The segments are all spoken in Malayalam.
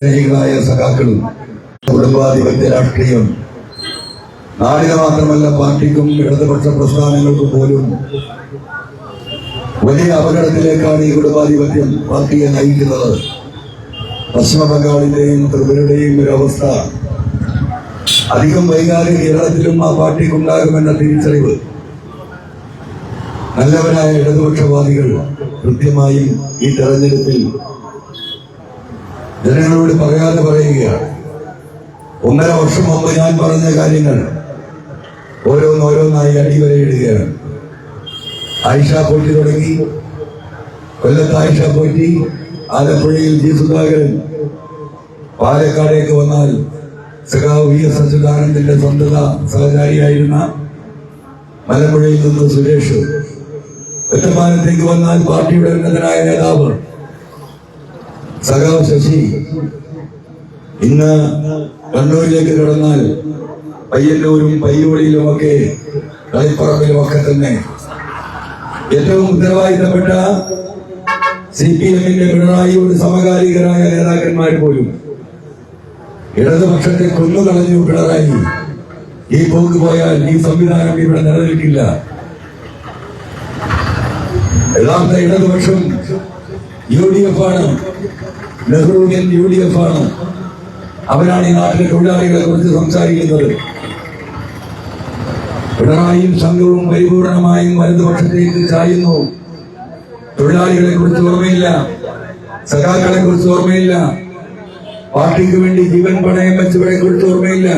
സ്നേഹികളായ സഖാക്കളും കുടുംബാധിപത്യ രാഷ്ട്രീയം നാടിന് മാത്രമല്ല പാർട്ടിക്കും ഇടതുപക്ഷ പ്രസ്ഥാനങ്ങൾക്കും പോലും വലിയ അപകടത്തിലേക്കാണ് ഈ കുടുംബാധിപത്യം പാർട്ടിയെ നയിക്കുന്നത്. പശ്ചിമ ബംഗാളിന്റെയും ത്രിപുരയുടെയും ഒരു അവസ്ഥ അധികം വൈകാതെ കേരളത്തിലും ആ പാർട്ടിക്കുണ്ടാകുമെന്ന തിരിച്ചറിവ് നല്ലവരായ ഇടതുപക്ഷവാദികൾ കൃത്യമായും ഈ തെരഞ്ഞെടുപ്പിൽ ജനങ്ങളോട് പറയാതെ പറയുകയാണ്. 1.5 വർഷം മുമ്പ് ഞാൻ പറഞ്ഞ കാര്യങ്ങൾ ഓരോന്നോരോന്നായി അടിവരയിടുകയാണ്. ആയിഷ പോറ്റി തുടങ്ങി, കൊല്ലത്ത് ആയിഷ പോറ്റി, ആലപ്പുഴയിൽ ജി സുധാകരൻ, പാലക്കാടേക്ക് വന്നാൽ സഖാവ് VS അച്യുതാനന്ദന്റെ സ്വന്തത സഹചാരിയായിരുന്ന മലമ്പുഴയിൽ നിന്ന് സുരേഷ്, ഒറ്റപ്പാലത്തേക്ക് വന്നാൽ പാർട്ടിയുടെ ഉന്നതനായ നേതാവ് സഖാവ് ശശി, ഇന്ന് കണ്ണൂരിലേക്ക് കടന്നാൽ പയ്യന്നൂരും പയ്യോളിയിലുമൊക്കെ കളിപ്പറമ്പിലുമൊക്കെ തന്നെ ഏറ്റവും ഉത്തരവാദിത്തപ്പെട്ട CPM-ന്റെ പിണറായിയോട് സമകാലികരായ നേതാക്കന്മാർ പോലും ഇടതുപക്ഷത്തെ കൊന്നുകളഞ്ഞു. പിണറായി ഈ പോക്ക് പോയാൽ ഈ സംവിധാനം ഇവിടെ നിലനിൽക്കില്ല. യഥാർത്ഥ ഇടതുപക്ഷം UDF ആണ്, നെഹ്റുവിയൻ UDF ആണ്. അവരാണ് ഈ നാട്ടിലെ തൊഴിലാളികളെ കുറിച്ച് സംസാരിക്കുന്നത്. പിണറായിയും സംഘവും പരിപൂർണമായും വലതുപക്ഷത്തേക്ക് ചായുന്നു. തൊഴിലാളികളെ കുറിച്ച് ഓർമ്മയില്ല, സഖാക്കളെ കുറിച്ച് ഓർമ്മയില്ല, പാർട്ടിക്ക് വേണ്ടി ജീവൻ പണയം വെച്ചവരെ കുറിച്ച് ഓർമ്മയില്ല.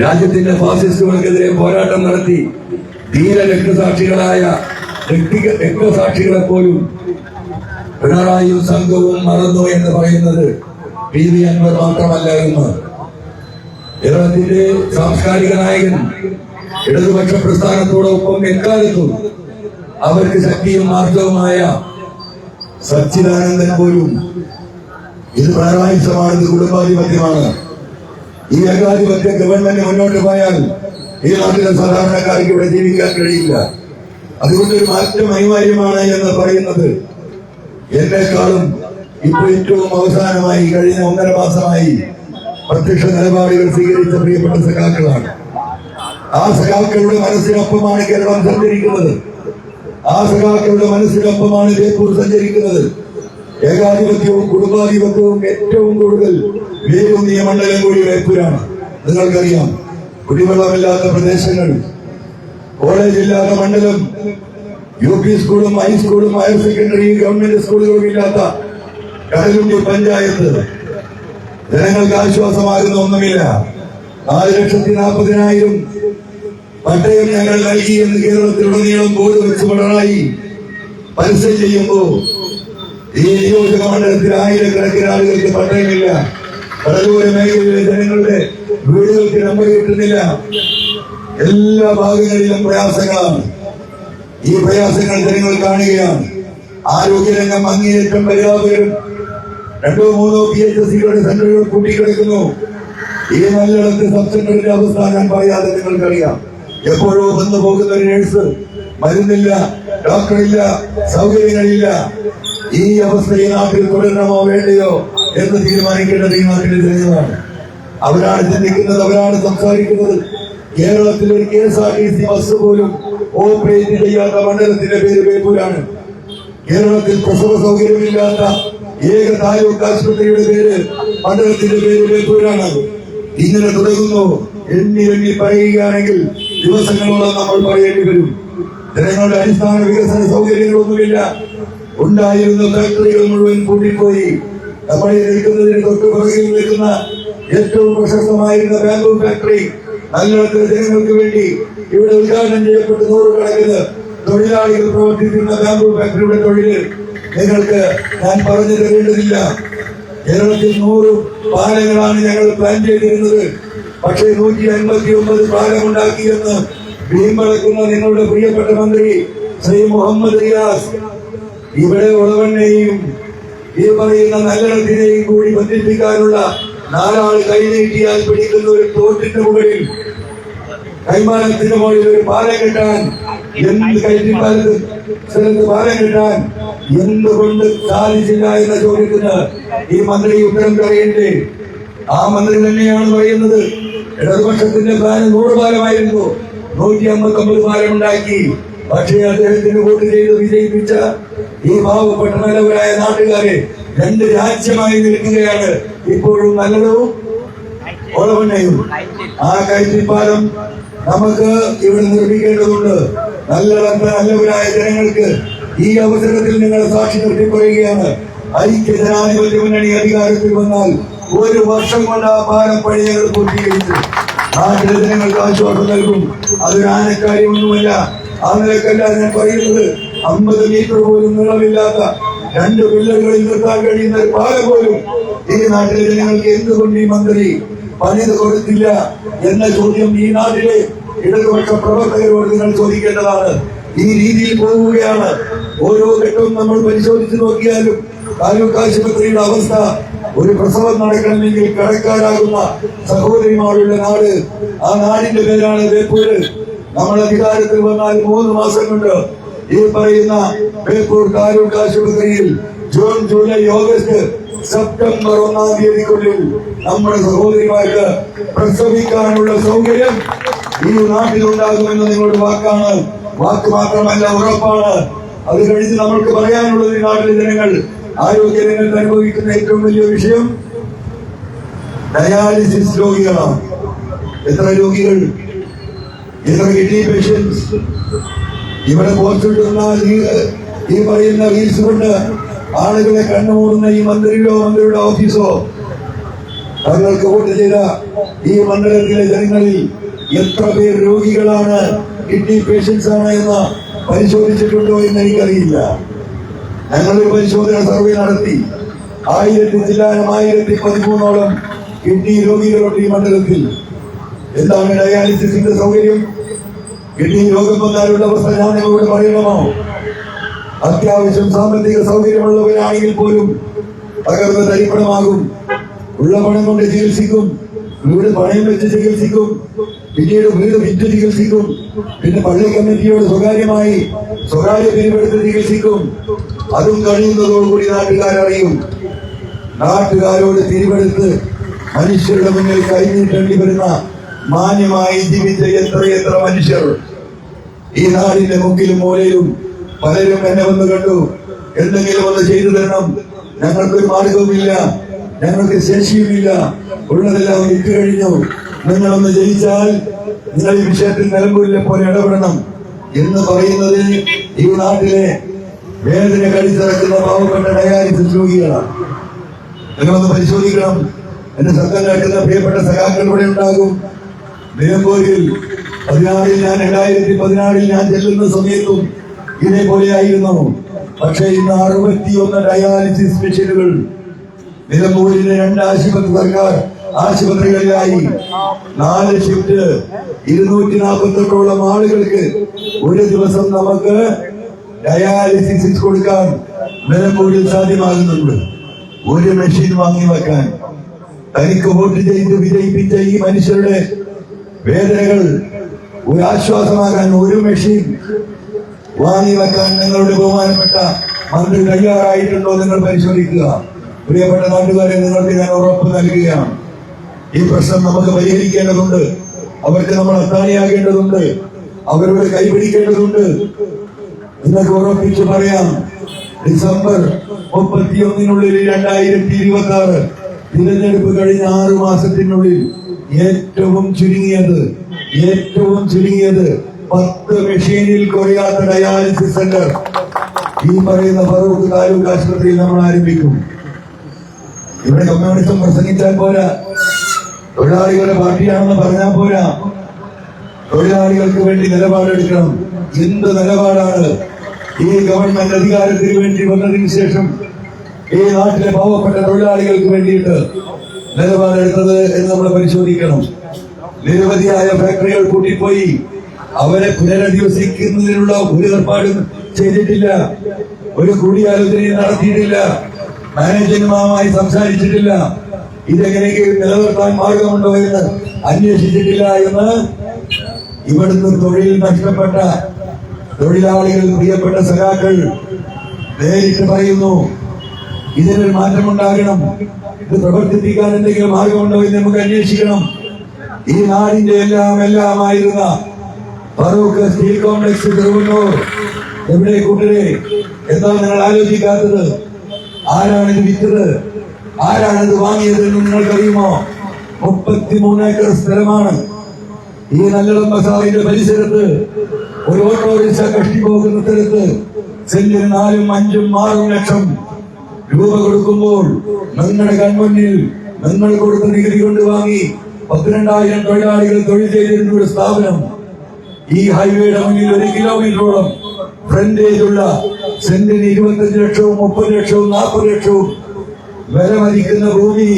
രാജ്യത്തിന്റെ ഫാസിസ്റ്റുകൾക്കെതിരെ പോരാട്ടം നടത്തി ധീര രക്തസാക്ഷികളായ രക്തസാക്ഷികളെ പോലും പിണറായിയും സംഘവും മറന്നു എന്ന് പറയുന്നത് PV അൻവർ മാത്രമല്ല. എന്ന് കേരളത്തിന്റെ സാംസ്കാരിക നായകൻ ഇടതുപക്ഷ പ്രസ്ഥാനത്തോടൊപ്പം എക്കാലത്തും അവർക്ക് ശക്തിയും മാർഗവുമായ സച്ചിദാനന്ദൻ പോലും ഇത് പിണറായിസമാണ്, ഇത് കുടുംബാധിപത്യമാണ്. ഈ ഏകാധിപത്യ ഗവൺമെന്റ് മുന്നോട്ട് പോയാൽ ഈ നാട്ടിലെ സാധാരണക്കാർക്ക് ഇവിടെ ജീവിക്കാൻ കഴിയില്ല. അതുകൊണ്ട് ഒരു മാറ്റം അനിവാര്യമാണ് എന്ന് പറയുന്നത് എന്നെക്കാളും ഇപ്പൊ ഏറ്റവും അവസാനമായി കഴിഞ്ഞ 1.5 മാസമായി പ്രത്യക്ഷ നിലപാടുകൾ സ്വീകരിച്ച പ്രിയപ്പെട്ട സഖാക്കളാണ്. ആ സഖാക്കളുടെ മനസ്സിനൊപ്പമാണ് കേരളം സഞ്ചരിക്കുന്നത്. ആ സഖാക്കളുടെ മനസ്സിനൊപ്പമാണ് ബേപ്പൂർ സഞ്ചരിക്കുന്നത്. ഏകാധിപത്യവും കുടുംബാധിപത്യവും ഏറ്റവും കൂടുതൽ വേരൂന്നിയ മണ്ഡലം കൂടി ബേപ്പൂരാണ്. നിങ്ങൾക്കറിയാം, കുടിവെള്ളമില്ലാത്ത പ്രദേശങ്ങൾ, കോളേജില്ലാത്ത മണ്ഡലം, UP സ്കൂളും ഹൈസ്കൂളും ഹയർ സെക്കൻഡറി ഗവൺമെന്റ് സ്കൂളുകളും ഇല്ലാത്ത കടലുണ്ടി പഞ്ചായത്ത്. ജനങ്ങൾക്ക് ആശ്വാസമാകുന്ന ഒന്നുമില്ല. 4,40,000 പട്ടയം ഞങ്ങൾ നൽകി എന്ന് കേരളത്തിലുടനീളം ബോർഡ് വെച്ച് പിണറായി പരസ്യം ചെയ്യുമ്പോ ഈ നിയോജക മണ്ഡലത്തിൽ ആയിരക്കണക്കിന് ആളുകൾക്ക് പട്ടയമില്ല. കടലോര മേഖലയിലെ ജനങ്ങളുടെ വീടുകൾക്ക് നമ്പർ കിട്ടുന്നില്ല. എല്ലാ ഭാഗങ്ങളിലും പ്രയാസങ്ങളാണ്. ഈ പ്രയാസങ്ങൾ ജനങ്ങൾ കാണുകയാണ്. ആരോഗ്യരംഗം അങ്ങേയറ്റം പരിതാപകരം. 2-3 PHSകളുടെ സെന്ററുകൾ കൂട്ടിക്കിടക്കുന്നു. ഈ നല്ലിടത്ത് സബ് സെന്ററിന്റെ അവസ്ഥ ഞാൻ പറയാതെ നിങ്ങൾക്കറിയാം. എപ്പോഴോ വന്നു പോകുന്ന ഒരു നഴ്സ്, മരുന്നില്ല, ഡോക്ടറില്ല, സൗകര്യങ്ങളില്ല. ഈ അവസ്ഥ ഈ നാട്ടിൽ തുടരണമോ വേണ്ടയോ എന്ന് തീരുമാനിക്കേണ്ടത് ഈ നാട്ടിലെ ജനങ്ങളാണ്. അവരാണ് ചിന്തിക്കുന്നത്, അവരാണ് സംസാരിക്കുന്നത്. കേരളത്തിൽ ഒരു KSRTC ബസ് പോലും ഓപ്പറേറ്റ് ചെയ്യാത്ത മണ്ഡലത്തിന്റെ പേര് ബേപ്പൂരാണ്. കേരളത്തിൽ പ്രസവ സൗകര്യമില്ലാത്ത ഏക താലൂക്ക് ആശുപത്രിയുടെ പേര് മണ്ഡലത്തിന്റെ പേര് ബേപ്പൂരാണ്. ഇങ്ങനെ തുടങ്ങുന്നു. എണ്ണി പറയുകയാണെങ്കിൽ ദിവസങ്ങളോളം നമ്മൾ പറയേണ്ടി വരും. ജനങ്ങളുടെ അടിസ്ഥാന വികസന സൗകര്യങ്ങളൊന്നുമില്ല. ഉണ്ടായിരുന്ന ഫാക്ടറികൾ മുഴുവൻ പൂട്ടിപ്പോയി. നമ്മൾ നിൽക്കുന്നതിന് തൊട്ട് പുറകിൽ നിൽക്കുന്ന ഏറ്റവും പ്രശസ്തമായിരുന്ന ബാംബു ഫാക്ടറി നല്ലിടത്ത് ജനങ്ങൾക്ക് വേണ്ടി ഇവിടെ ഉദ്ഘാടനം ചെയ്യപ്പെട്ട് 100 കണക്കിന് തൊഴിലാളികൾ പ്രവർത്തിക്കുന്ന ബാംബു ഫാക്ടറിയുടെ തൊഴിൽ നിങ്ങൾക്ക് ഞാൻ പറഞ്ഞു തരേണ്ടതില്ല. കേരളത്തിൽ 100 പാലങ്ങളാണ് ഞങ്ങൾ പ്ലാൻ ചെയ്തിരുന്നത്. പക്ഷേ 159 പാലമുണ്ടാക്കിയെന്ന് വീമ്പളക്കുന്ന നിങ്ങളുടെ പ്രിയപ്പെട്ട മന്ത്രി ശ്രീ മുഹമ്മദ് റിയാസ് ഇവിടെ ഉളവണ്ണയെയും ഈ പറയുന്ന നല്ലിടത്തിനെയും കൂടി ബന്ധിപ്പിക്കാനുള്ള 4 ആൾ കൈനീട്ടിയാൽ പിടിക്കുന്ന ഒരു തോട്ടിന്റെ മുകളിൽ കൈമാനത്തിന് മുകളിൽ ഒരു പാലം കെട്ടാൻ എന്ത് കയറ്റിപ്പാലത്ത് സ്ഥലത്ത് പാലം കിട്ടാൻ എന്തുകൊണ്ട് സാധിച്ചില്ല എന്ന ചോദ്യത്തിന് ഈ മന്ത്രി ഉത്തരം പറയണ്ടേ? ആ മന്ത്രി തന്നെയാണ് പറയുന്നത്, ഇടതുപക്ഷത്തിന്റെ പ്ലാൻ 100 പാലമായിരുന്നു, 159 പാലം ഉണ്ടാക്കി. പക്ഷേ അദ്ദേഹത്തിന് വോട്ട് ചെയ്ത് വിജയിപ്പിച്ച ഈ പാവപ്പെട്ട നല്ലവരായ നാട്ടുകാരെ 2 രാജ്യമായി നിൽക്കുകയാണ്. ഇപ്പോഴും നല്ലതും ഓളവണ്ണയും. ആ കയറ്റിപ്പാലം നമുക്ക് ഇവിടെ നിർമ്മിക്കേണ്ടതുണ്ട്. നല്ലവരായ ജനങ്ങൾക്ക് ഈ അവസരത്തിൽ നിങ്ങൾ സാക്ഷി നിർത്തി പറയുകയാണ്, ഐക്യ ജനാധിപത്യ മുന്നണി അധികാരത്തിൽ വന്നാൽ 1 വർഷം കൊണ്ട് ആ പാലം പണി ഞങ്ങൾ പൂർത്തീകരിച്ചു നാട്ടിലെ ജനങ്ങൾക്ക് ആശ്വാസം നൽകും. അതൊരു ആനക്കാര്യമൊന്നുമല്ല. ആ നിലക്കല്ല ഞാൻ പറയുന്നത്. 50 മീറ്റർ പോലും നീളമില്ലാത്ത 2 പില്ലറുകളിൽ നിർത്താൻ കഴിയുന്ന ഒരു പാലം പോലും ഈ നാട്ടിലെ ജനങ്ങൾക്ക് എന്തുകൊണ്ട് ഈ മന്ത്രി പണിത് കൊടുത്തില്ല എന്ന ചോദ്യം ഈ നാട്ടിലെ ഇടതുപക്ഷ പ്രവർത്തകരോട് നിങ്ങൾ ചോദിക്കേണ്ടതാണ്. ഈ രീതിയിൽ പോവുകയാണ്. ഓരോ ഘട്ടവും നമ്മൾ പരിശോധിച്ച് നോക്കിയാലും താലൂക്ക് ആശുപത്രിയുടെ അവസ്ഥ, ഒരു പ്രസവം നടക്കണമെങ്കിൽ കടക്കാരാകുന്ന സഹോദരിമാരുള്ള നാട്, ആ നാടിന്റെ പേരാണ് ബേപ്പൂര്. നമ്മൾ അധികാരത്തിൽ വന്നാൽ 3 മാസം കൊണ്ട് ഈ പറയുന്ന ബേപ്പൂർ താലൂക്ക് ആശുപത്രിയിൽ ജൂൺ, ജൂലൈ, ഓഗസ്റ്റ്, സെപ്റ്റംബർ 1-ാം തീയതിക്കുള്ളിൽ നമ്മുടെ സഹോദരിമാർക്ക് പ്രസവിക്കാനുള്ള സൗകര്യം ഈ നാട്ടിലുണ്ടാകുമെന്ന് നിങ്ങളുടെ വാക്കാണ്. വാക്ക് മാത്രമല്ല, ഉറപ്പാണ്. അത് കഴിഞ്ഞ് നമ്മൾക്ക് പറയാനുള്ളത്, ഈ നാട്ടിലെ ജനങ്ങൾ, ആരോഗ്യ രംഗത്ത് അനുഭവിക്കുന്ന ഏറ്റവും വലിയ വിഷയം ഡയാലിസിസ് രോഗികളാണ്. എത്ര രോഗികൾ, എത്ര കിഡ്നി പേഷ്യൻസ് ഇവിടെ പോസ്റ്റിട്ടുന്നാൽ ഈ പറയുന്ന റീൽസ് കൊണ്ട് ആളുകളെ കണ്ണുമൂടുന്ന ഈ മന്ത്രിയോ മന്ത്രിയുടെ ഓഫീസോ തങ്ങൾക്ക് വോട്ട് ചെയ്ത ഈ മണ്ഡലത്തിലെ ജനങ്ങളിൽ എത്ര പേർ രോഗികളാണ്, കിഡ്നി പേഷ്യൻസ് ആണ് എന്ന് പരിശോധിച്ചിട്ടുണ്ടോ എന്ന് എനിക്കറിയില്ല. ഞങ്ങളൊരു പരിശോധന സർവേ നടത്തി. 1013 കിഡ്നി രോഗികളുണ്ട് ഈ മണ്ഡലത്തിൽ. എന്താണ് ഡയാലിസിസിന്റെ സൗകര്യം? കിഡ്നി രോഗം വന്നാലുള്ള അവസ്ഥ ഞാൻ നിങ്ങളോട് പറയണമോ? അത്യാവശ്യം സാമ്പത്തിക സൗകര്യമുള്ളവരാണെങ്കിൽ പോലും തകർന്ന് തരിപ്പണമാകും. ഉള്ള പണം കൊണ്ട് ചികിത്സിക്കും, വീട് പണയം വെച്ച് ചികിത്സിക്കും, പിന്നീട് വീട് വിറ്റ് ചികിത്സിക്കും, പിന്നെ പള്ളി കമ്മിറ്റിയോട് സ്വകാര്യ പിരിവെടുത്ത് ചികിത്സിക്കും. അതും കഴിയുന്നതോടുകൂടി നാട്ടുകാരറിയും. നാട്ടുകാരോട് പിരിവെടുത്ത് മനുഷ്യരുടെ മുന്നിൽ കൈനീട്ടേണ്ടി വരുന്ന മാന്യമായി ജീവിച്ച എത്രയെത്ര മനുഷ്യർ ഈ നാടിന്റെ മുക്കിലും മൂലയിലും. പലരും എന്നെ വന്ന് കണ്ടു, എന്തെങ്കിലും ഒന്ന് ചെയ്തു തരണം, ഞങ്ങൾക്കൊരു മാർഗവുമില്ല, ഞങ്ങൾക്ക് ശേഷിയുമില്ല, ഉള്ളതെല്ലാം വിറ്റ് കഴിഞ്ഞു, നിങ്ങളൊന്ന് ജയിച്ചാൽ നിങ്ങൾ ഈ വിഷയത്തിൽ നിലമ്പൂരിലെ പോലെ ഇടപെടണം എന്ന് പറയുന്നത് ഈ നാട്ടിലെ വേദന കടിച്ചിറക്കുന്ന പാവപ്പെട്ട ഡയാലിസിസ് രോഗികളാണ്. നിങ്ങളൊന്ന് പരിശോധിക്കണം. എന്റെ ശബ്ദം കേൾക്കുന്ന പ്രിയപ്പെട്ട സഖാക്കൾ ഇവിടെ ഉണ്ടാകും. നിലമ്പൂരിൽ 2016 ഞാൻ ചെല്ലുന്ന സമയത്തും ഇതേപോലെയായിരുന്നു. പക്ഷേ ഇന്ന് 61 ഡയാലിസിസ് മെഷീനുകൾ നിലമ്പൂരിലെ 2 ആശുപത്രി, സർക്കാർ ആശുപത്രികളിലായി 4 ഷിഫ്റ്റ് 248 ആളുകൾക്ക് ഒരു ദിവസം നമുക്ക് ഡയാലിസിസ് കൊടുക്കാൻ നിലമ്പൂരിൽ സാധ്യമാകുന്നുണ്ട്. ഒരു മെഷീൻ വാങ്ങി വെക്കാൻ തനിക്ക് വോട്ട് ചെയ്ത് വിജയിപ്പിച്ച ഈ മനുഷ്യരുടെ വേദനകൾ ഒരു ആശ്വാസമാകാൻ ഒരു മെഷീൻ വാങ്ങി വെക്കാൻ നിങ്ങളുടെ ബഹുമാനപ്പെട്ട മന്ത്രി തയ്യാറായിട്ടുണ്ടോ? നിങ്ങൾ പരിശോധിക്കുക. പ്രിയപ്പെട്ട നാട്ടുകാരെ, നിങ്ങൾക്ക് ഞാൻ ഉറപ്പ് നൽകുകയാണ്, ഈ പ്രശ്നം നമുക്ക് പരിഹരിക്കേണ്ടതുണ്ട്. അവർക്ക് നമ്മൾ അത്താണിയാകേണ്ടതുണ്ട്, അവരുടെ കൈപിടിക്കേണ്ടതുണ്ട്. നിങ്ങൾക്ക് ഉറപ്പിച്ച് പറയാം, ഡിസംബർ 31 2026 തിരഞ്ഞെടുപ്പ് കഴിഞ്ഞ 6 മാസത്തിനുള്ളിൽ ഏറ്റവും ചുരുങ്ങിയത് 10 മെഷീനിൽ കുറയാത്ത ഡയാലിസിസ് സെന്റർ ഈ പറയുന്ന ഫറൂഖ് താലൂക്ക് ആശുപത്രിയിൽ നമ്മൾ ആരംഭിക്കും. ഇവിടെ കമ്മ്യൂണിസം പ്രസംഗിച്ചാൽ പോരാ, തൊഴിലാളികളുടെ പാർട്ടിയാണെന്ന് പറഞ്ഞാൽ പോരാ, തൊഴിലാളികൾക്ക് വേണ്ടി നിലപാടെടുക്കണം. എന്ത് നിലപാടാണ് ഈ ഗവൺമെന്റ് അധികാരത്തിന് വേണ്ടി വന്നതിന് ശേഷം ഈ നാട്ടിലെ പാവപ്പെട്ട തൊഴിലാളികൾക്ക് വേണ്ടിയിട്ട് നിലപാടെടുത്തത് എന്ന് നമ്മൾ പരിശോധിക്കണം. നിരവധിയായ ഫാക്ടറികൾ കൂട്ടിപ്പോയി അവരെ പുനരധിവസിക്കുന്നതിനുള്ള ഒരു ഏർപ്പാടും ചെയ്തിട്ടില്ല, ഒരു കൂടിയാലോചനയും നടത്തിയിട്ടില്ല, മാനേജ്മെന്റുമായി സംസാരിച്ചിട്ടില്ല, ഇതെങ്ങനെയെങ്കിലും നിലനിർത്താൻ മാർഗമുണ്ടോ എന്ന് അന്വേഷിച്ചിട്ടില്ല എന്ന് ഇവിടുന്ന് തൊഴിൽ നഷ്ടപ്പെട്ട തൊഴിലാളികൾ, പ്രിയപ്പെട്ട സഖാക്കൾ നേരിട്ട് പറയുന്നു, ഇതിനൊരു മാറ്റമുണ്ടാകണം. ഇത് പ്രവർത്തിപ്പിക്കാൻ എന്തെങ്കിലും മാർഗമുണ്ടോ എന്ന് നമുക്ക് അന്വേഷിക്കണം. ഈ നാടിന്റെ എല്ലാമായിരുന്ന ഫറൂഖ് സ്റ്റീൽ കോംപ്ലക്സ് ചെറുകുന്നൂർ എവിടെ കൂട്ടരെ? എന്താ നിങ്ങൾ ആലോചിക്കാത്തത്? ആരാണിത് വിറ്റത്? ആരാണിത് വാങ്ങിയത് എന്ന് നിങ്ങൾക്കറിയുമോ? 33 ഏക്കർ സ്ഥലമാണ്. ഈ നല്ലളം ബസാറിന്റെ പരിസരത്ത് ഒരു ഓട്ടോറിക്ഷ കഷ്ടിപ്പോകുന്ന സ്ഥലത്ത് സെന്റിന് 4, 5, 6 ലക്ഷം രൂപ കൊടുക്കുമ്പോൾ നിങ്ങളുടെ കൺമുന്നിൽ നിങ്ങൾ കൊടുത്ത നികുതി കൊണ്ട് വാങ്ങി 12,000 തൊഴിലാളികൾ തൊഴിൽ ചെയ്തിരുന്ന ഒരു സ്ഥാപനം ഈ ഹൈവേയുടെ മുന്നിൽ 1 കിലോമീറ്ററോളം ഫ്രണ്ടേജ് ഉള്ള സെന്റിന് 25 ലക്ഷവും 30 ലക്ഷവും 40 ലക്ഷവും വില മതിക്കുന്ന ഭൂമി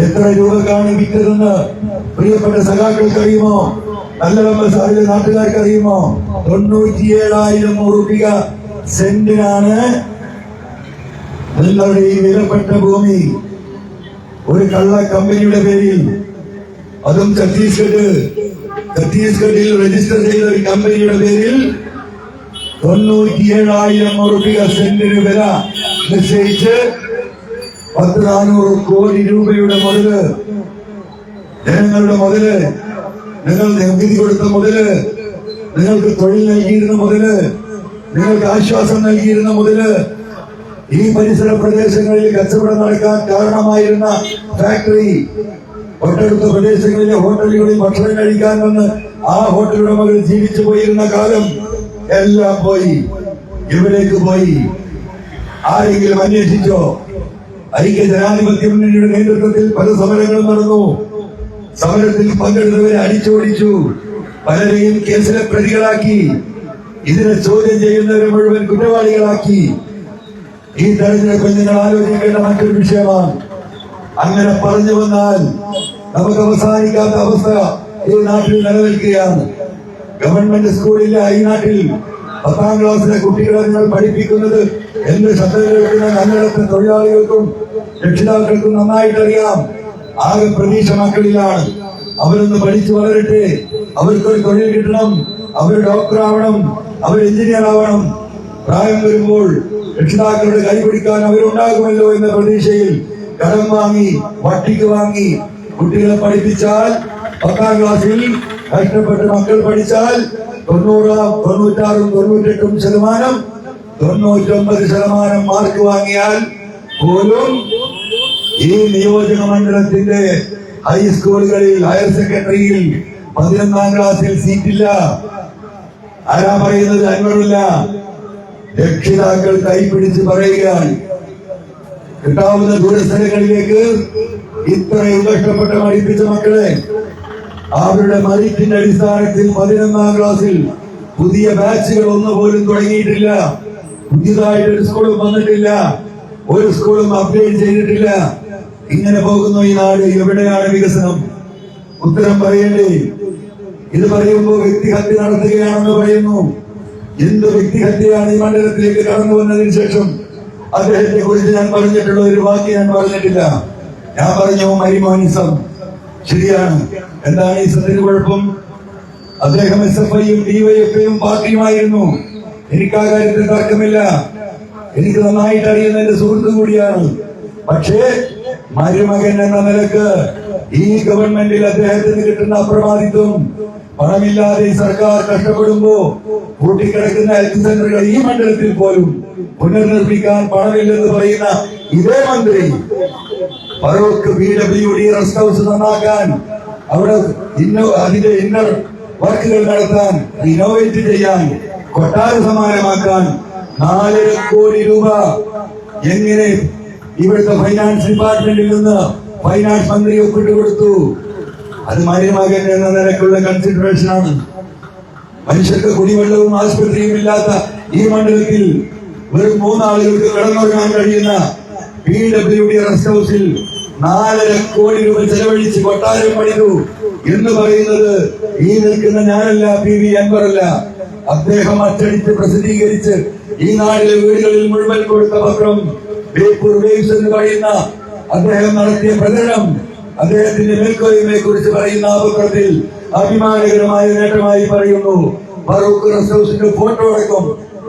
എത്ര രൂപക്കാണ് വിറ്റതെന്ന് പ്രിയപ്പെട്ട സഖാക്കൾക്ക് അറിയുമോ? നല്ലളം ബസാറിലെ നാട്ടുകാർക്ക് അറിയുമോ? 97,000 രൂപ സെന്റിനാണ് നിങ്ങളുടെ ഈ വിലപ്പെട്ട ഭൂമി ഒരു കള്ള കമ്പനിയുടെ പേരിൽ, അതും ഛത്തീസ്ഗഡിൽ രജിസ്റ്റർ ചെയ്ത ഒരു കമ്പനിയുടെ പേരിൽ 97,000 രൂപ സെന്റിന് വില നിശ്ചയിച്ച് 400 കോടി രൂപയുടെ മുതല്, ജനങ്ങളുടെ മുതല്, നിങ്ങൾ നികുതി കൊടുത്ത മുതല്, നിങ്ങൾക്ക് തൊഴിൽ നൽകിയിരുന്ന മുതല്, നിങ്ങൾക്ക് ആശ്വാസം നൽകിയിരുന്ന മുതല്, ഈ പരിസര പ്രദേശങ്ങളിൽ കച്ചവടം നടക്കാൻ കാരണമായിരുന്ന ഫാക്ടറി, തൊട്ടടുത്ത പ്രദേശങ്ങളിലെ ഹോട്ടലുകളിൽ ഭക്ഷണം കഴിക്കാൻ വന്ന് ആ ഹോട്ടൽ ഉടമകൾ ജീവിച്ചു പോയിരുന്ന കാലം എല്ലാം പോയി. എവിടേക്ക് പോയി? ആരെങ്കിലും അന്വേഷിച്ചോ? ഐക്യ ജനാധിപത്യ മുന്നണിയുടെ നേതൃത്വത്തിൽ പല സമരങ്ങളും നടന്നു. സമരത്തിൽ പങ്കെടുത്തവരെ അടിച്ചോടിച്ചു, പലരെയും കേസിലെ പ്രതികളാക്കി, ഇതിനെ ചോദ്യം ചെയ്യുന്നവരെ മുഴുവൻ കുറ്റവാളികളാക്കി. ഈ തെരഞ്ഞെടുപ്പിൽ നിങ്ങൾ ആലോചിക്കേണ്ട മറ്റൊരു വിഷയമാണ്. അങ്ങനെ പറഞ്ഞു വന്നാൽ നമുക്ക് അവസാനിക്കാത്ത അവസ്ഥ ഈ നാട്ടിൽ നിലനിൽക്കുകയാണ്. ഗവൺമെന്റ് സ്കൂളില്ല ഈ നാട്ടിൽ. 10ാം ക്ലാസ്സിലെ കുട്ടികളെ നിങ്ങൾ പഠിപ്പിക്കുന്നത് എന്റെ ശ്രദ്ധയിലെടുക്കുന്ന നല്ലയിടത്തെ തൊഴിലാളികൾക്കും രക്ഷിതാക്കൾക്കും നന്നായിട്ടറിയാം. ആകെ പ്രതീക്ഷ മക്കളിലാണ്. അവരൊന്ന് പഠിച്ചു വളരട്ടെ, അവർക്കൊരു തൊഴിൽ കിട്ടണം, അവർ ഡോക്ടറാവണം, അവർ എഞ്ചിനീയർ ആവണം. പ്രായം വരുമ്പോൾ രക്ഷിതാക്കളുടെ കൈപിടിക്കാൻ അവരുണ്ടാകുമല്ലോ എന്ന പ്രതീക്ഷയിൽ കടം വാങ്ങി, വട്ടിക്ക് വാങ്ങി കുട്ടികളെ പഠിപ്പിച്ചാൽ 10ാം ക്ലാസ്സിൽ കഷ്ടപ്പെട്ട് മക്കൾ പഠിച്ചാൽ 98% 99% മാർക്ക് വാങ്ങിയാൽ പോലും ഈ നിയോജക മണ്ഡലത്തിന്റെ ഹൈസ്കൂളുകളിൽ, ഹയർ സെക്കൻഡറിയിൽ 11ാം ക്ലാസ്സിൽ സീറ്റില്ല. ആരാ പറയുന്നത്? അൻവറില്ല. രക്ഷിതാക്കൾ കൈപിടിച്ച് പറയുകയാണ്, കിട്ടാവുന്ന ദൂരസ്ഥലങ്ങളിലേക്ക് ഇത്രയും കഷ്ടപ്പെട്ട് പഠിപ്പിച്ച മക്കളെ അവരുടെ മെറിറ്റിന്റെ അടിസ്ഥാനത്തിൽ 11ാം ക്ലാസ്സിൽ പുതിയ ബാച്ചുകൾ ഒന്നുപോലും തുടങ്ങിയിട്ടില്ല. പുതിയതായിട്ടൊരു സ്കൂളും വന്നിട്ടില്ല, ഒരു സ്കൂളും അപ്ഡേറ്റ് ചെയ്തിട്ടില്ല. ഇങ്ങനെ പോകുന്നു ഈ നാട്. എവിടെയാണ് വികസനം? ഉത്തരം പറയേണ്ടേ? ഇത് പറയുമ്പോൾ വ്യക്തിഹത്യ നടത്തുകയാണെന്ന് പറയുന്നു. എന്ത് വ്യക്തിഹത്യയാണ് ഈ മണ്ഡലത്തിലേക്ക് കടന്നു വന്നതിന് ശേഷം? അദ്ദേഹത്തെ കുറിച്ച് ഞാൻ പറഞ്ഞിട്ടുള്ള ഒരു വാക്ക് ഞാൻ പറഞ്ഞിട്ടില്ല. ഞാൻ പറഞ്ഞു മരിമോനിസം. ശരിയാണ്. എന്താണ് ഈ സത്യത്തിന് കുഴപ്പം? അദ്ദേഹം SFIയും DYFIയും പാർട്ടിയുമായിരുന്നു. എനിക്ക് ആ കാര്യത്തിൽ തർക്കമില്ല. എനിക്ക് നന്നായിട്ട് അറിയുന്ന എന്റെ സുഹൃത്ത് കൂടിയാണ്. പക്ഷേ മരുമകൻ എന്ന നിലക്ക് ഈ ഗവൺമെന്റിൽ അദ്ദേഹത്തിന് കിട്ടുന്ന അപ്രമാദിത്വം, പണമില്ലാതെ ഈ സർക്കാർ കഷ്ടപ്പെടുമ്പോ കൂട്ടിക്കിടക്കുന്ന ഹെൽത്ത് സെന്ററുകൾ ഈ മണ്ഡലത്തിൽ പോലും പുനർനിർമ്മിക്കാൻ പണമില്ലെന്ന് പറയുന്ന ഇതേ മന്ത്രി ഫറൂഖ് PWD റെസ്റ്റ് ഹൗസ് നന്നാക്കാൻ, അവിടെ അതിന്റെ ഇന്നർ വർക്കുകൾ നടത്താൻ, ഇന്നോവേറ്റ് ചെയ്യാൻ, കൊട്ടാര സമാനമാക്കാൻ 4 കോടി രൂപ എങ്ങനെ ഇവിടുത്തെ ഫൈനാൻസ് ഡിപ്പാർട്ട്മെന്റിൽ നിന്ന് ഫൈനാൻസ് മന്ത്രി ഒപ്പിട്ട് കൊടുത്തു. അത് മരുമകൻ എന്ന നിലക്കുള്ള കൺസിഡറേഷൻ ആണ്. മനുഷ്യർക്ക് കുടിവെള്ളവും ആശുപത്രിയും ഇല്ലാത്ത ഈ മണ്ഡലത്തിൽ വെറും 3 ആളുകൾക്ക് കിടന്നുറങ്ങാൻ കഴിയുന്ന PWD റെസ്റ്റ് ഹൗസിൽ 4.5 കോടി രൂപ ചെലവഴിച്ച് കൊട്ടാരം പണിതു എന്ന് പറയുന്നത് ഈ നിൽക്കുന്ന ഞാനല്ല, PV അൻവറല്ല. അദ്ദേഹം അച്ചടിച്ച് പ്രസിദ്ധീകരിച്ച് ഈ നാട്ടിലെ വീടുകളിൽ മുഴുവൻ കൊടുത്ത പത്രം ബേപ്പൂർ വേവ്സ് എന്ന് പറയുന്ന അദ്ദേഹം നടത്തിയ പ്രചരണം, അദ്ദേഹത്തിന്റെ മേൽക്കോയ്മയെ കുറിച്ച് പറയുന്ന ആ പത്രത്തിൽ അഭിമാനകരമായ നേട്ടമായി പറയുന്നു. ഫറൂഖ് റെസ്റ്റ് ഹൗസിന്റെ ഫോട്ടോ അടക്കം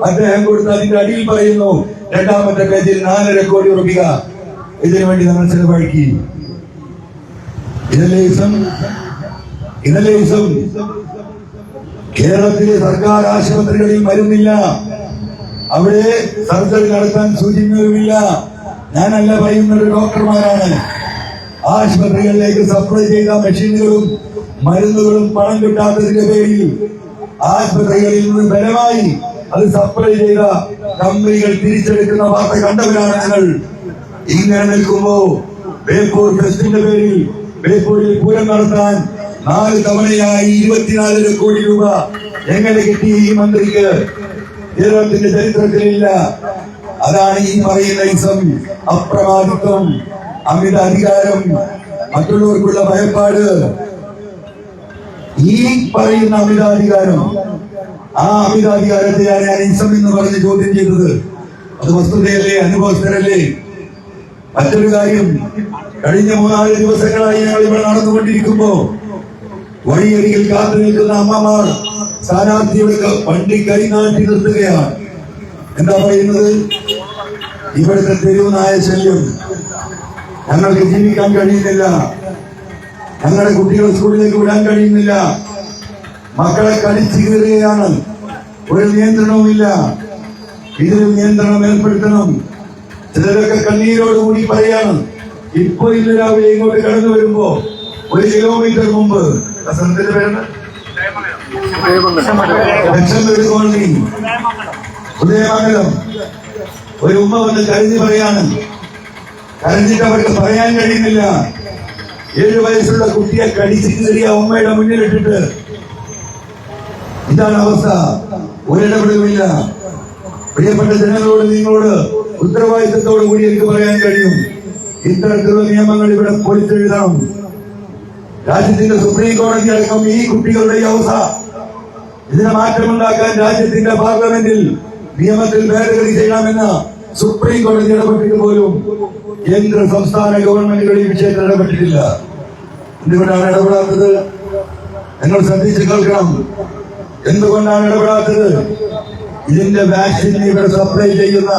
അദ്ദേഹം കൊടുത്ത് അതിന്റെ അടിയിൽ പറയുന്നു, രണ്ടാമത്തെ പേജിൽ 4.5 കോടി രൂപ ഇതിനു വേണ്ടി നമ്മൾ ചെലവഴിക്കി. ഇതല്ലേ ഇസം? കേരളത്തിലെ സർക്കാർ ആശുപത്രികളിൽ മരുന്നില്ല, അവിടെ സർജറി നടത്താൻ സൂചിക്കുന്നുമില്ല. ഞാനല്ല പറയുന്നത്, ഡോക്ടർമാരാണ്. ആശുപത്രികളിലേക്ക് സപ്ലൈ ചെയ്ത മെഷീനുകളും മരുന്നുകളും പണം കിട്ടാത്തതിന്റെ പേരിൽ ആശുപത്രികളിൽ നിന്ന് ബലമായി അത് സപ്ലൈ ചെയ്ത കമ്പനികൾ തിരിച്ചെടുക്കുന്ന വാർത്ത കണ്ടവരാണ് ഞങ്ങൾ. ഇങ്ങനെ നിൽക്കുമ്പോ ബേപ്പൂർ ഫെസ്റ്റിന്റെ പേരിൽ ബേപ്പൂരിൽ പൂരം നടത്താൻ 4 തവണയായി 24 കോടി രൂപ എങ്ങനെ കിട്ടി ഈ മന്ത്രിക്ക്? കേരളത്തിന്റെ ചരിത്രത്തിലില്ല. അതാണ് ഈ പറയുന്ന ഇസം, അപ്രമാദിത്വം, അമിത അധികാരം, മറ്റുള്ളവർക്കുള്ള ഭയപ്പാട്. ഈ പറയുന്ന അമിതാധികാരം, ആ അമിതാധികാരത്തെയാണ് ഞാൻ ഇസം എന്ന് പറഞ്ഞ് ചോദ്യം ചെയ്തത്. അത് വസ്തുതയല്ലേ, അനുഭവസ്ഥരല്ലേ? മറ്റൊരു കാര്യം, കഴിഞ്ഞ 3-4 ദിവസങ്ങളായി ഞങ്ങൾ ഇവിടെ നടന്നുകൊണ്ടിരിക്കുമ്പോ വഴിയരികിൽ കാത്തു നിൽക്കുന്ന അമ്മമാർ സ്ഥാനാർത്ഥിയുടെ വണ്ടി കൈനാട്ടി നിർത്തുകയാണ്. എന്താ പറയുന്നത്? ഇവിടുത്തെ തെരുവ് നായ ശല്യം, ഞങ്ങൾക്ക് ജീവിക്കാൻ കഴിയുന്നില്ല, ഞങ്ങളുടെ കുട്ടികളെ സ്കൂളിലേക്ക് വിടാൻ കഴിയുന്നില്ല, മക്കളെ കടിച്ചു കീറുകയാണ്, ഒരു നിയന്ത്രണവുമില്ല, ഇതിന് നിയന്ത്രണം ഏർപ്പെടുത്തണം. ചിലരൊക്കെ കണ്ണീരോടുകൂടി പറയാണ്, ഇപ്പൊ ഇന്ന് രാവിലെ ഇങ്ങോട്ട് കടന്നു വരുമ്പോ 1 കിലോമീറ്റർ മുമ്പ് സ്ഥലത്തിന്റെ പേര് കോളനി, ഉദയമംഗലം, ഒരു ഉമ്മ വന്ന് കരഞ്ഞു പറയാണ്. കരഞ്ഞിട്ട് അവർക്ക് പറയാൻ കഴിയുന്നില്ല. 7 വയസ്സുള്ള കുട്ടിയെ കടിച്ചു കയറിയ ഉമ്മയുടെ മുന്നിലിട്ടിട്ട് ഇതാണ് അവസ്ഥ. ഒരിടപെടലുമില്ല. പ്രിയപ്പെട്ട ജനങ്ങളോട്, നിങ്ങളോട് ഉത്തരവാദിത്തത്തോടു കൂടി എനിക്ക് പറയാൻ കഴിയും, ഇത്തരത്തിലുള്ള നിയമങ്ങൾ ഇവിടെ പൊളിച്ചെഴുതണം. രാജ്യത്തിന്റെ സുപ്രീം കോടതി അടക്കം ഈ കുട്ടികളുടെ അവസ്ഥ, ഇതിന് മാറ്റമുണ്ടാക്കാൻ രാജ്യത്തിന്റെ പാർലമെന്റിൽ നിയമത്തിൽ ഭേദഗതി ചെയ്യണമെന്ന് സുപ്രീം കോടതി ഇടപെട്ടിട്ട് പോലും കേന്ദ്ര സംസ്ഥാന ഗവൺമെന്റുകൾ ഈ വിഷയത്തിൽ ഇടപെട്ടിട്ടില്ല. എന്തുകൊണ്ടാണ് ഇടപെടാത്തത്? നിങ്ങൾ ശ്രദ്ധിച്ച് കേൾക്കണം. എന്തുകൊണ്ടാണ് ഇടപെടാത്തത്? ഇതിന്റെ വാക്സിൻ ഇവിടെ സപ്ലൈ ചെയ്യുന്ന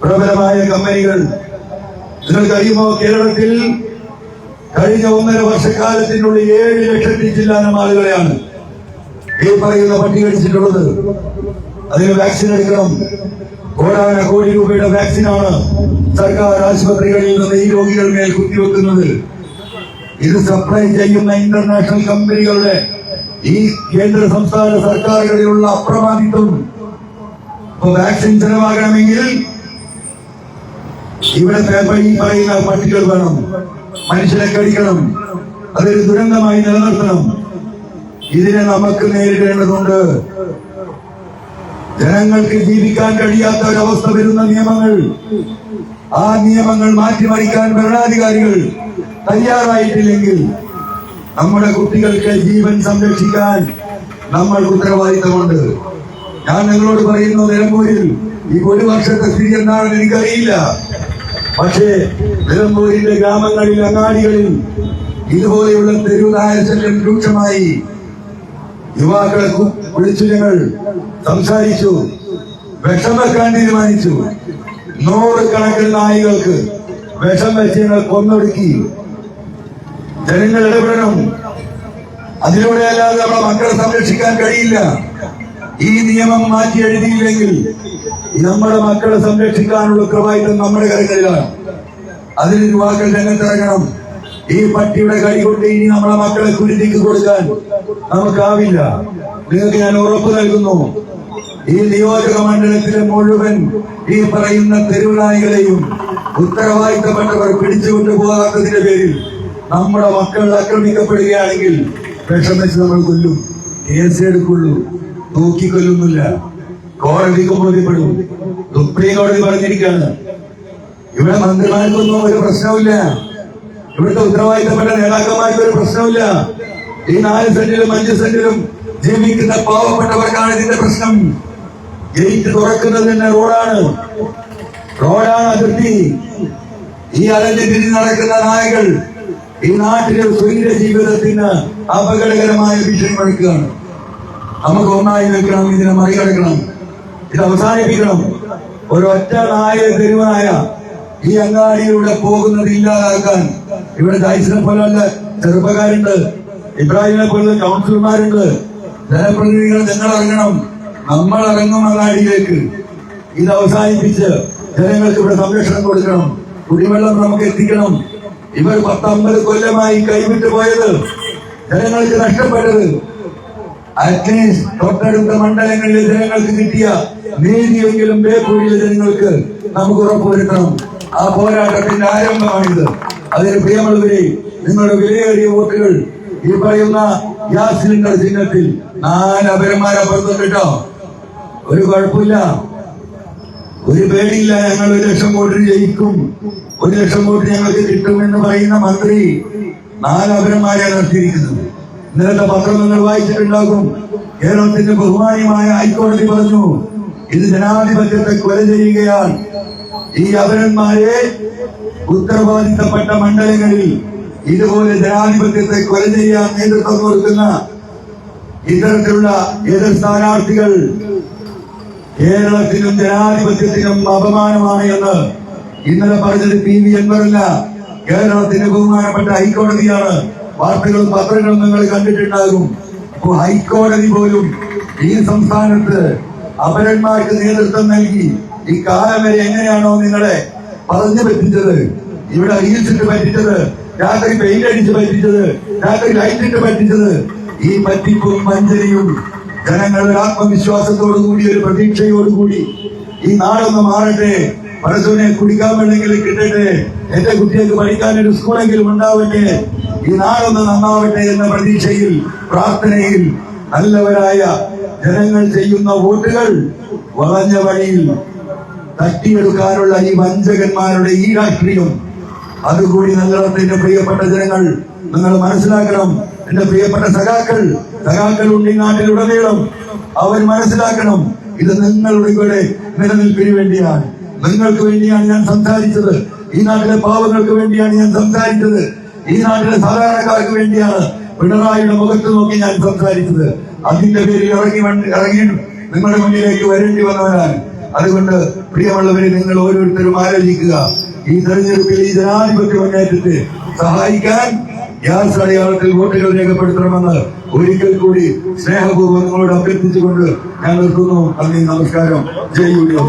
പ്രബലമായ കമ്പനികൾ, നിങ്ങൾക്കറിയുമോ, കേരളത്തിൽ കഴിഞ്ഞ 1.5 വർഷക്കാലത്തിനുള്ളിൽ 7 ലക്ഷത്തിൽ ചില്ലാനം ആളുകളെയാണ് ഈ പറയുന്ന പട്ടികടിച്ചിട്ടുള്ളത്. അതിന് വാക്സിൻ എടുക്കണം. കോടാന-കോടി രൂപയുടെ വാക്സിനാണ് സർക്കാർ ആശുപത്രികളിൽ നിന്ന് ഈ രോഗികൾ മേൽ കുത്തിവെക്കുന്നത്. ഇത് സപ്ലൈ ചെയ്യുന്ന ഇന്റർനാഷണൽ കമ്പനികളുടെ ഈ കേന്ദ്ര സംസ്ഥാന സർക്കാരുകളിലുള്ള അപ്രമാദിത്വം. ഇപ്പൊ വാക്സിൻ ചെലവാകണമെങ്കിൽ ഇവിടെ ഈ പറയുന്ന പട്ടികൾ വേണം, മനുഷ്യരെ കടിക്കണം, അതൊരു ദുരന്തമായി നിലനിർത്തണം. ഇതിനെ നമുക്ക് നേരിടേണ്ടതുണ്ട്. ജനങ്ങൾക്ക് ജീവിക്കാൻ കഴിയാത്ത ഒരവസ്ഥ വരുന്ന നിയമങ്ങൾ, ആ നിയമങ്ങൾ മാറ്റിമറിക്കാൻ ഭരണാധികാരികൾ തയ്യാറായിട്ടില്ലെങ്കിൽ നമ്മുടെ കുട്ടികൾക്ക് ജീവൻ സംരക്ഷിക്കാൻ നമ്മൾക്ക് ഉത്തരവാദിത്തമുണ്ട്. ഞാൻ നിങ്ങളോട് പറയുന്നു, നിലമ്പൂരിൽ ഈ 1 വർഷത്തെ സ്ഥിതി എന്താണെന്ന് എനിക്കറിയില്ല. പക്ഷേ നിലമ്പൂരിന്റെ ഗ്രാമങ്ങളിൽ, അങ്ങാടികളിൽ ഇതുപോലെയുള്ള തെരുവുനായ ശല്യം രൂക്ഷമായി. യുവാക്കളെ വിളിച്ചു ഞങ്ങൾ സംസാരിച്ചു, വിഷം വെക്കാൻ തീരുമാനിച്ചു. 100 കണക്കിന് നായികൾക്ക് വിഷം വെച്ച് ഞങ്ങൾ കൊന്നൊടുക്കി. ജനങ്ങൾ ഇടപെടണം. അതിലൂടെ അല്ലാതെ നമ്മുടെ മക്കളെ സംരക്ഷിക്കാൻ കഴിയില്ല. ഈ നിയമം മാറ്റി എഴുതിയില്ലെങ്കിൽ നമ്മുടെ മക്കളെ സംരക്ഷിക്കാനുള്ള ഉത്തരവാദിത്തം നമ്മുടെ കരങ്ങളിലാണ്. അതിന് യുവാക്കൾ രംഗത്തിറങ്ങണം. ഈ പട്ടിയുടെ കൈ കൊണ്ട് ഇനി നമ്മളെ മക്കളെ കുരുതിക്ക് കൊടുക്കാൻ നമുക്കാവില്ല. നിങ്ങൾക്ക് ഞാൻ ഉറപ്പ് നൽകുന്നു, ഈ നിയോജക മണ്ഡലത്തിലെ മുഴുവൻ ഈ പറയുന്ന തെരുവുനായികളെയും ഉത്തരവാദിത്തപ്പെട്ടവർ പിടിച്ചുകൊണ്ടു പോകാത്തതിന്റെ പേരിൽ നമ്മുടെ മക്കൾ ആക്രമിക്കപ്പെടുകയാണെങ്കിൽ വിഷം വെച്ച് നമ്മൾ കൊല്ലും. കേസ് എടുക്കുള്ളൂ, തൂക്കിക്കൊല്ലുന്നില്ല. കോടതിക്ക് ബോധ്യപ്പെടും. സുപ്രീം കോടതി പറഞ്ഞിരിക്കുകയാണ്, ഇവിടെ മന്ത്രിമാർക്കൊന്നും ഒരു പ്രശ്നമില്ല, ഇവിടുത്തെ ഉത്തരവാദിത്തപ്പെട്ട നേതാക്കന്മാർക്ക് ഒരു പ്രശ്നമില്ല. ഈ 4 സെന്റിലും 5 സെന്റിലും ജീവിക്കുന്ന പാവപ്പെട്ടവർക്കാണ് ഇതിന്റെ പ്രശ്നം. ഗേറ്റ് തുറക്കുന്നത് തന്നെ റോഡാണ് അതിർത്തി. ഈ അലഞ്ഞു തിരിഞ്ഞ് നടക്കുന്ന നായകൾ ഈ നാട്ടിലെ സ്വൈര ജീവിതത്തിന് അപകടകരമായ ഭീഷണി മുഴക്കുകയാണ്. നമുക്ക് ഒന്നായി നിൽക്കണം, ഇതിനെ മറികടക്കണം, ഇത് അവസാനിപ്പിക്കണം. ഒരൊറ്റ നായ തെരുവായ ഈ അങ്ങാടിയിലൂടെ പോകുന്നത് ഇല്ലാതാക്കാൻ ഇവിടെ ജയ്സിനെ പോലുള്ള ചെറുപ്പക്കാരുണ്ട്, ഇബ്രാഹിമിനെ പോലുള്ള കൗൺസിലർമാരുണ്ട്, ജനപ്രതിനിധികൾ. നിങ്ങൾ ഇറങ്ങണം, നമ്മൾ ഇറങ്ങും അങ്ങാടിയിലേക്ക്. ഇത് അവസാനിപ്പിച്ച് ജനങ്ങൾക്ക് ഇവിടെ സംരക്ഷണം കൊടുക്കണം, കുടിവെള്ളം നമുക്ക് എത്തിക്കണം. ഇവർ 10-50 കൊല്ലമായി കൈവിട്ടു പോയത്, ജനങ്ങൾക്ക് നഷ്ടപ്പെട്ടത്, അറ്റ്ലീസ്റ്റ് തൊട്ടടുത്ത മണ്ഡലങ്ങളിലെ ജനങ്ങൾക്ക് കിട്ടിയ നീതിയെങ്കിലും ബേപ്പൂരിലെ ജനങ്ങൾക്ക് നമുക്ക് ഉറപ്പുവരുത്തണം. ആ പോരാട്ടത്തിന്റെ ആരംഭമാണിത്. അതിന് പ്രിയമുള്ളവരെ, നിങ്ങളുടെ വിലയേറിയ വോട്ടുകൾ ഈ പറയുന്ന ഗ്യാസ് സിലിണ്ടർ ചിഹ്നത്തിൽ 4 അപരന്മാരെ പുറത്തുണ്ടോ? ഒരു കുഴപ്പമില്ല, ഒരു പേടിയില്ല. ഞങ്ങൾ 1 ലക്ഷം വോട്ടിന് ജയിക്കും, 1 ലക്ഷം വോട്ട് ഞങ്ങൾക്ക് കിട്ടുമെന്ന് പറയുന്ന മന്ത്രി 4 അപരന്മാരെയാണ് നിർത്തിയിരിക്കുന്നത്. ഇന്നലത്തെ പത്രം നിങ്ങൾ വായിച്ചിട്ടുണ്ടാകും. കേരളത്തിന്റെ ബഹുമാന്യമായ ഹൈക്കോടതി പറഞ്ഞു, ഇത് ജനാധിപത്യത്തെ കൊല ചെയ്യുകയാണ്. ഈ അപരന്മാരെ ഉത്തരവാദിത്തപ്പെട്ട മണ്ഡലങ്ങളിൽ ഇതുപോലെ ജനാധിപത്യത്തെ കൊല ചെയ്യാൻ നേതൃത്വം കൊടുക്കുന്ന ഇത്തരത്തിലുള്ള എതിർ സ്ഥാനാർത്ഥികൾ കേരളത്തിനും ജനാധിപത്യത്തിനും അപമാനമാണ് എന്ന് ഇന്നലെ പറഞ്ഞത് PV അൻവറല്ല, കേരളത്തിന്റെ ബഹുമാനപ്പെട്ട ഹൈക്കോടതിയാണ്. വാർത്തകളും പത്രങ്ങളും നിങ്ങൾ കണ്ടിട്ടുണ്ടാകും. അപ്പോ ഹൈക്കോടതി പോലും ഈ സംസ്ഥാനത്ത് അപരന്മാർക്ക് നേതൃത്വം നൽകി ഈ കാലം വരെ എങ്ങനെയാണോ നിങ്ങളെ പറഞ്ഞു പറ്റിച്ചത്, ഇവിടെ റീൽസിട്ട് പറ്റിച്ചത്, രാത്രി പെയിന്റ് അടിച്ച് പറ്റിച്ചത്, രാത്രി ലൈറ്റിട്ട് പറ്റിച്ചത്, ഈ പറ്റിപ്പും വഞ്ചനയും ജനങ്ങളുടെ ആത്മവിശ്വാസത്തോടുകൂടി ഒരു പ്രതീക്ഷയോടുകൂടി ഈ നാടൊന്ന് മാറട്ടെ, പരശുവിനെ കുടിക്കാൻ വേണമെങ്കിൽ കിട്ടട്ടെ, എന്റെ കുട്ടികൾക്ക് പഠിക്കാൻ ഒരു സ്കൂളെങ്കിലും ഉണ്ടാവട്ടെ, ഈ നാടൊന്ന് നന്നാവട്ടെ എന്ന പ്രതീക്ഷയിൽ, പ്രാർത്ഥനയിൽ നല്ലവരായ ജനങ്ങൾ ചെയ്യുന്ന വോട്ടുകൾ വളഞ്ഞ വഴിയിൽ തട്ടിയെടുക്കാനുള്ള ഈ വഞ്ചകന്മാരുടെ ഈ രാഷ്ട്രീയം അതുകൂടി നിങ്ങളുടെ പ്രിയപ്പെട്ട ജനങ്ങൾ നിങ്ങൾ മനസ്സിലാക്കണം. എന്റെ പ്രിയപ്പെട്ട സഖാക്കൾ ഉണ്ട് ഈ നാട്ടിലുടനീളം. അവർ മനസ്സിലാക്കണം, ഇത് നിങ്ങളുടെ ഇവിടെ നിലനിൽപ്പിന് വേണ്ടിയാണ്, നിങ്ങൾക്ക് വേണ്ടിയാണ് ഞാൻ സംസാരിച്ചത്. ഈ നാട്ടിലെ പാവങ്ങൾക്ക് വേണ്ടിയാണ് ഞാൻ സംസാരിച്ചത്. ഈ നാട്ടിലെ സാധാരണക്കാർക്ക് വേണ്ടിയാണ് പിണറായിയുടെ മുഖത്ത് നോക്കി ഞാൻ സംസാരിച്ചത്. അതിന്റെ പേരിൽ ഇറങ്ങി നിങ്ങളുടെ മുന്നിലേക്ക് വരേണ്ടി വന്നവരാണ്. അതുകൊണ്ട് പ്രിയമുള്ളവരെ, നിങ്ങൾ ഓരോരുത്തരും ആലോചിക്കുക, ഈ തെരഞ്ഞെടുപ്പിൽ ഈ ജനാധിപത്യ മുന്നേറ്റത്തെ സഹായിക്കാൻ ഗ്യാസ് അടയാളത്തിൽ വോട്ടുകൾ രേഖപ്പെടുത്തണമെന്ന് ഒരിക്കൽ കൂടി സ്നേഹപൂർവ്വം നിങ്ങളോട് അഭ്യർത്ഥിച്ചുകൊണ്ട് ഞാൻ നിർത്തുന്നു. നന്ദി, നമസ്കാരം. ജയ് യു.